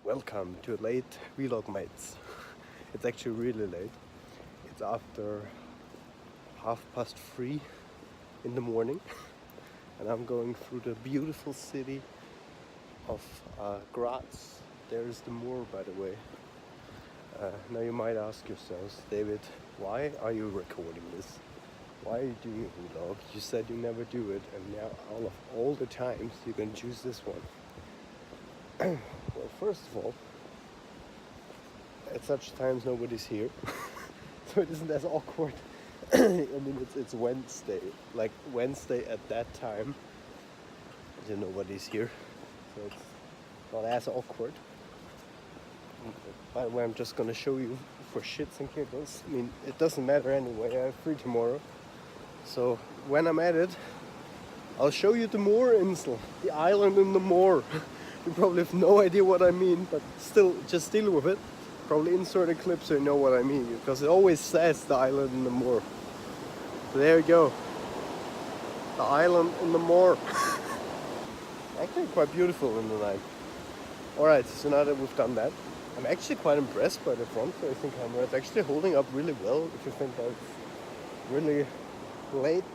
Welcome to a late vlog, mates. It's actually really late. It's after 3:30 in the morning, and I'm going through the beautiful city of Graz. There's the moor, by the way. Now you might ask yourselves, David, why are you recording this? Why are you doing a vlog? You said you never do it, and now all the times you're gonna choose this one. Well, first of all, at such times nobody's here, so it isn't as awkward. I mean, it's Wednesday, like Wednesday at that time, nobody's here, so it's not as awkward. By the way, I'm just gonna show you for shits and giggles. I mean, it doesn't matter anyway, I'm free tomorrow. So when I'm at it, I'll show you the Moorinsel, the island in the moor. You probably have no idea what I mean, but still, just deal with it. Probably insert a clip so you know what I mean, because it always says the island in the moor. So there you go. The island in the moor. Actually quite beautiful in the night. Alright, so now that we've done that, I'm actually quite impressed by the front-facing camera. It's actually holding up really well, if you think that's really late.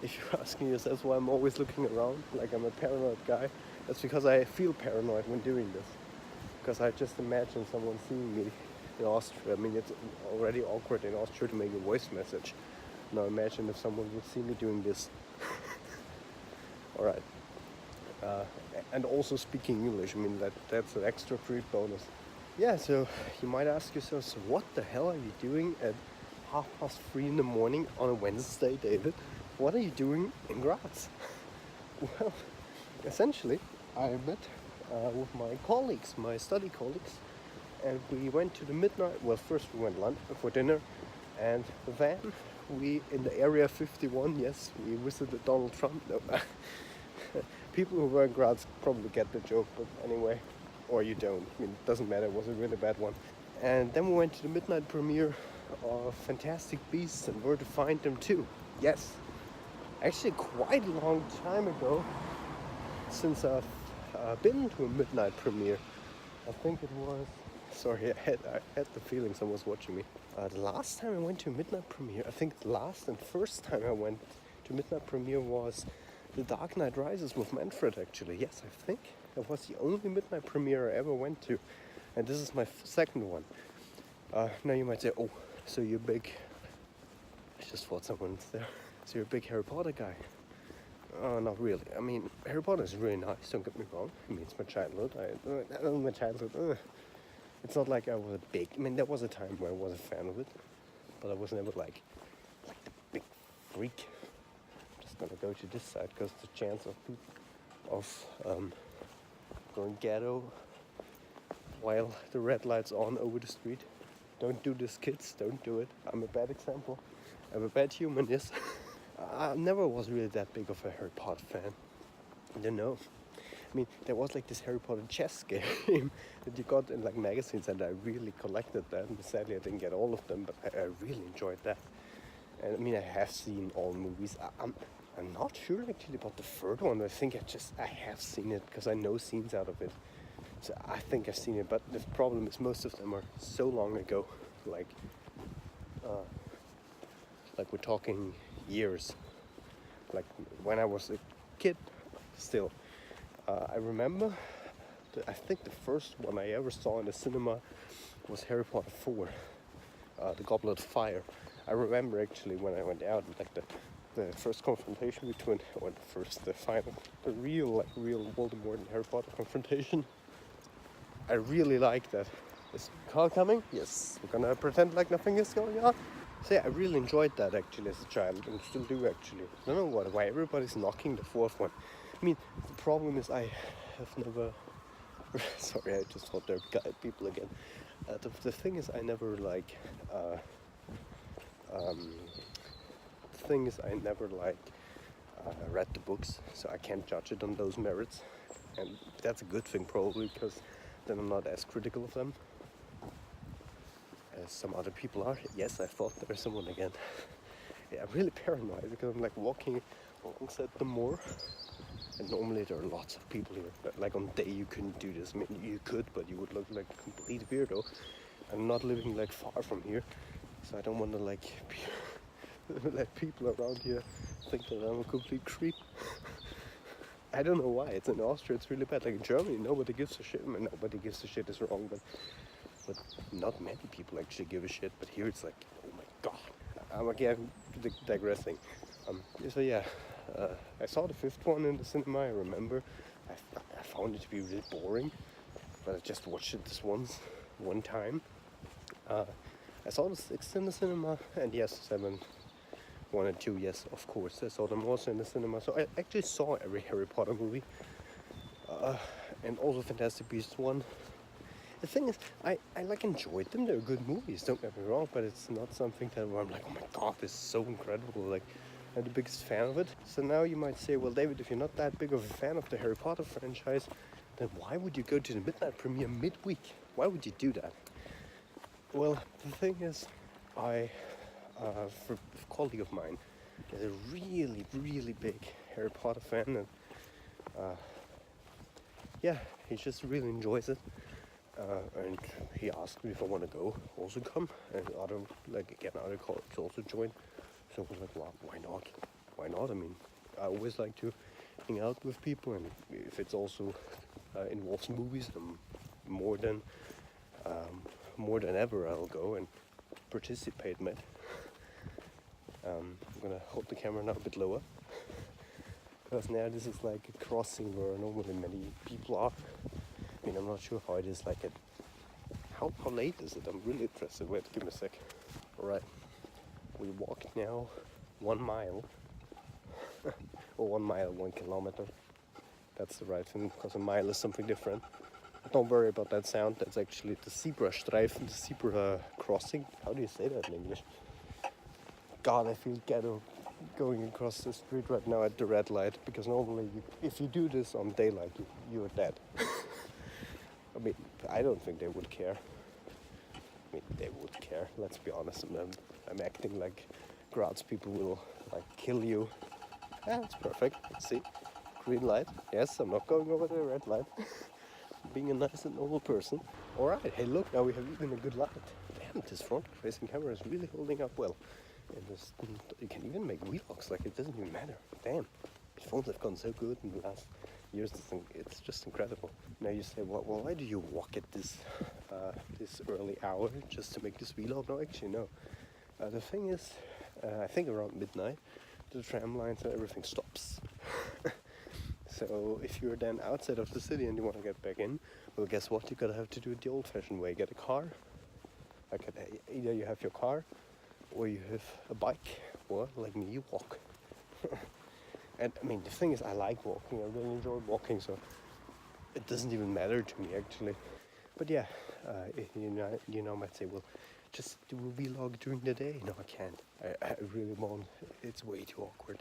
If you're asking yourself why I'm always looking around like I'm a paranoid guy, that's because I feel paranoid when doing this. Because I just imagine someone seeing me in Austria. I mean, it's already awkward in Austria to make a voice message. Now imagine if someone would see me doing this. Alright. And also speaking English. I mean, that's an extra treat bonus. Yeah, so you might ask yourself, so what the hell are you doing at 3:30 in the morning on a Wednesday, David? What are you doing in Graz? Well, essentially, I met with my colleagues, my study colleagues, and we went to the midnight. Well, first we went lunch for dinner, and then we, in the area 51, yes, we visited Donald Trump. No, people who were in Graz probably get the joke, but anyway, or you don't. I mean, it doesn't matter. It was a really bad one. And then we went to the midnight premiere of Fantastic Beasts and Where to Find Them Too. Yes, actually quite a long time ago since I've been to a midnight premiere. I think it was, sorry, I had the feeling someone was watching me. The last time I went to a midnight premiere, I think the last and first time I went to a midnight premiere was The Dark Knight Rises with Manfred, actually. Yes, I think that was the only midnight premiere I ever went to, and this is my second one. Now you might say, oh, so you're big, I just thought someone's there, so you're a big Harry Potter guy. Not really. I mean, Harry Potter is really nice, don't get me wrong. I mean, it's my childhood. It's not like I was a big, I mean, there was a time where I was a fan of it, but I was never like the big freak. I'm just gonna go to this side because the chance of going ghetto while the red light's on over the street. Don't do this, kids, don't do it. I'm a bad example. I'm a bad human, yes. I never was really that big of a Harry Potter fan. I don't know. I mean, there was like this Harry Potter chess game that you got in like magazines, and I really collected that. And sadly, I didn't get all of them, but I really enjoyed that. And I mean, I have seen all movies. I'm not sure actually about the third one. I think I have seen it because I know scenes out of it. So I think I've seen it, but the problem is most of them are so long ago. Like we're talking years. Like when I was a kid, still. I remember, I think the first one I ever saw in the cinema was Harry Potter 4, The Goblet of Fire. I remember actually when I went out, like the first confrontation between, or the real Voldemort and Harry Potter confrontation. I really liked that. Is Carl coming? Yes. We're gonna pretend like nothing is going on. So yeah, I really enjoyed that actually as a child, and still do actually. I don't know why everybody's knocking the fourth one. I mean, the problem is I have never... Sorry, I just thought there were people again. The thing is I never read the books, so I can't judge it on those merits. And that's a good thing probably, because then I'm not as critical of them as some other people are. Yes, I thought there was someone again. Yeah, I'm really paranoid because I'm like walking alongside the moor And normally there are lots of people here. But like on day you couldn't do this. I mean, you could, but you would look like a complete weirdo. I'm not living like far from here, so I don't want to like let people around here think that I'm a complete creep. I don't know why. It's in Austria. It's really bad. Like in Germany, nobody gives a shit. I mean, nobody gives a shit is wrong, but not many people actually give a shit. But here it's like, oh my god. I'm again digressing. So yeah, I saw the fifth one in the cinema. I remember. I found it to be really boring, but I just watched it this one time. I saw the sixth in the cinema, and yes, 7, 1 and 2, yes, of course. I saw them also in the cinema. So I actually saw every Harry Potter movie, and also Fantastic Beasts 1. The thing is, I like enjoyed them. They're good movies, don't get me wrong, but it's not something that where I'm like, oh my god, this is so incredible. Like, I'm the biggest fan of it. So now you might say, well, David, if you're not that big of a fan of the Harry Potter franchise, then why would you go to the midnight premiere midweek? Why would you do that? Well, the thing is, for a colleague of mine is a really, really big Harry Potter fan, and yeah, he just really enjoys it. And he asked me if I want to go, also come, and other colleagues also join. So I was like, well, why not? Why not? I mean, I always like to hang out with people, and if it's also involves movies, more than ever, I'll go and participate in it. I'm gonna hold the camera now a bit lower, because now this is like a crossing where normally many people are. I mean, I'm not sure how it is like at how late is it? I'm really interested. Wait, give me a sec. Alright, we walked now 1 mile, or 1 mile, 1 kilometer. That's the right thing, because a mile is something different. Don't worry about that sound. That's actually the zebra streifen, the zebra crossing. How do you say that in English? God, I feel ghetto going across the street right now at the red light, because normally if you do this on daylight, you're dead. I mean, I don't think they would care. I mean, they would care, let's be honest. I'm acting like Graz people will like kill you. Yeah, it's perfect. Let's see. Green light. Yes, I'm not going over the red light. Being a nice and noble person. Alright, hey look, now we have even a good light. Damn, this front-facing camera is really holding up well. And you can even make vlogs, like it doesn't even matter. Damn, these phones have gone so good in the last years. It's just incredible. Now you say, well, why do you walk at this early hour just to make this vlog? No, actually, no. The thing is, I think around midnight, the tram lines and everything stops. So if you're then outside of the city and you want to get back in, well, guess what? You're gonna have to do it the old-fashioned way. Get a car. Like either you have your car, or you have a bike, or like me, you walk. And I mean, the thing is, I like walking. I really enjoy walking, so it doesn't even matter to me actually. But yeah, you might say, well, just do a vlog during the day. No, I can't. I really won't. It's way too awkward.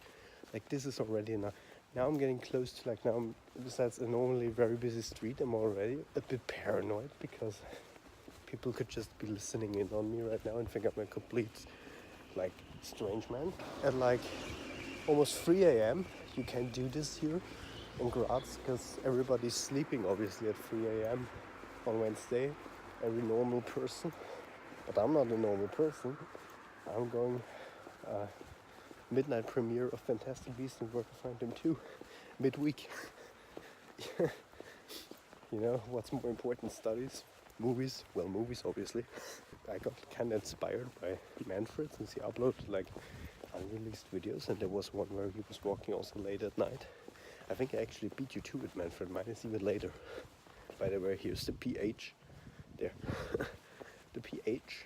Like this is already enough. Now I'm getting close to besides a normally very busy street, I'm already a bit paranoid, because people could just be listening in on me right now and think I'm a complete like strange man. At like almost 3 a.m. you can't do this here in Graz, because everybody's sleeping obviously at 3 a.m. on Wednesday, every normal person. But I'm not a normal person. I'm going midnight premiere of Fantastic Beasts and Where to Find Them 2 midweek. You know, what's more important, studies, movies? Well, movies obviously. I got kind of inspired by Manfred, since he uploaded like unreleased videos, and there was one where he was walking also late at night. I think I actually beat you to it, Manfred. Mine is even later. By the way, here's the PH. There. The PH.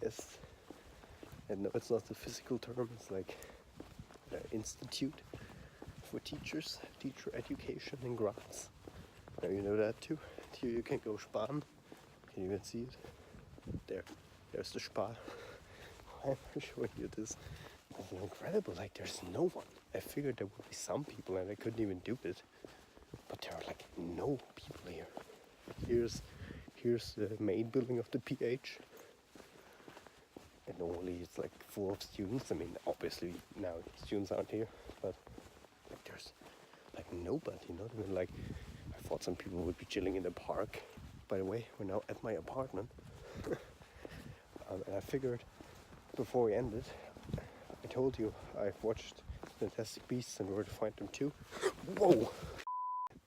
Yes. And no, it's not the physical term, it's like Institute for Teachers, Teacher Education in Graz. Now you know that too. Here you can go sparen. Can you even see it? There's the Spar. I'm showing you this. It's incredible, like there's no one. I figured there would be some people and I couldn't even do it. But there are like no people here. Here's the main building of the PH. And normally it's like full of students. I mean, obviously now students aren't here, but like there's like nobody, not even like, I thought some people would be chilling in the park. By the way, we're now at my apartment. And I figured before we ended, I told you I've watched Fantastic Beasts and Where to Find Them too. Whoa!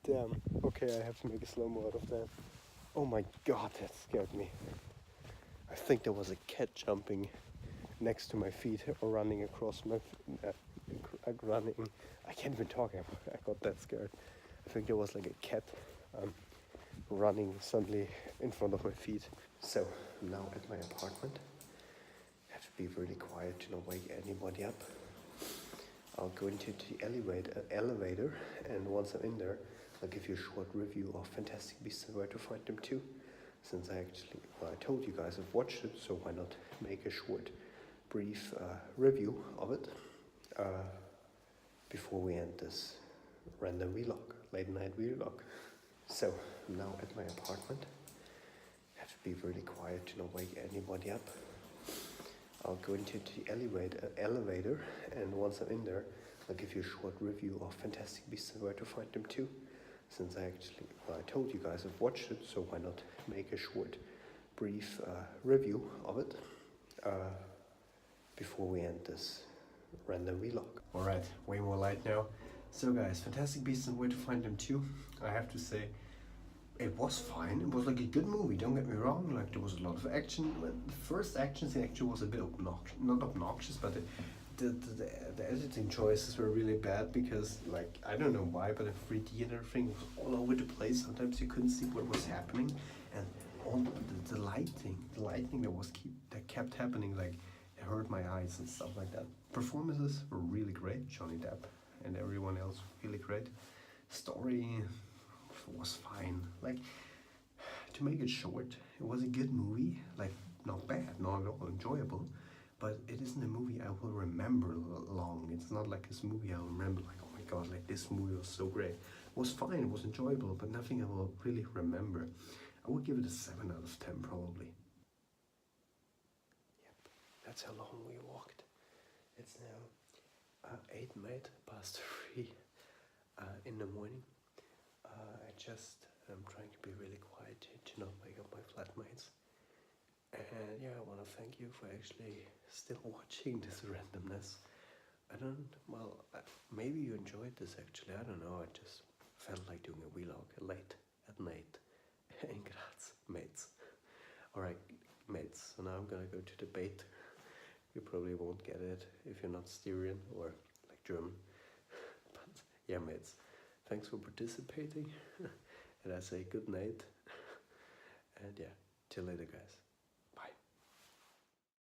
Damn. Okay, I have to make a slow-mo out of that. Oh my god, that scared me. I think there was a cat jumping next to my feet or running across my running. I can't even talk. I got that scared. I think there was like a cat running suddenly in front of my feet. So I'm now at my apartment. I have to be really quiet to not wake anybody up. I'll go into the elevator, and once I'm in there, I'll give you a short review of Fantastic Beasts and Where to Find Them too. Since I told you guys I've watched it, so why not make a short, brief review of it before we end this random vlog, late night vlog. So I'm now at my apartment. I have to be really quiet to not wake anybody up. I'll go into the elevator, and once I'm in there, I'll give you a short review of Fantastic Beasts and Where to Find Them too. Since I told you guys I've watched it, so why not make a short, brief review of it before we end this random vlog. Alright, way more light now. So guys, Fantastic Beasts and Where to Find Them too. I have to say, it was fine. It was like a good movie, don't get me wrong. Like, there was a lot of action. The first action scene actually was a bit not obnoxious, but the editing choices were really bad because, like, I don't know why, but the 3D and everything was all over the place. Sometimes you couldn't see what was happening, and all the lighting that kept happening, like, it hurt my eyes and stuff like that. Performances were really great. Johnny Depp and everyone else really great. Story was fine. Like, to make it short, it was a good movie. Like, not bad, not at all, enjoyable. But it isn't a movie I will remember long. It's not like this movie I'll remember like, oh my god, like this movie was so great. It was fine, it was enjoyable, but nothing I will really remember. I would give it a 7 out of 10 probably. Yep, that's how long we walked. It's now 8 minutes past 3 in the morning. I just am trying to be really quiet to not wake up my flatmates. And yeah, I want to thank you for actually still watching this randomness. Maybe you enjoyed this actually, I don't know, I just felt like doing a vlog late at night in Graz, mates. Alright, mates, so now I'm gonna go to the bait. You probably won't get it if you're not Styrian or like German. But yeah, mates, thanks for participating. And I say good night. And yeah, till later, guys.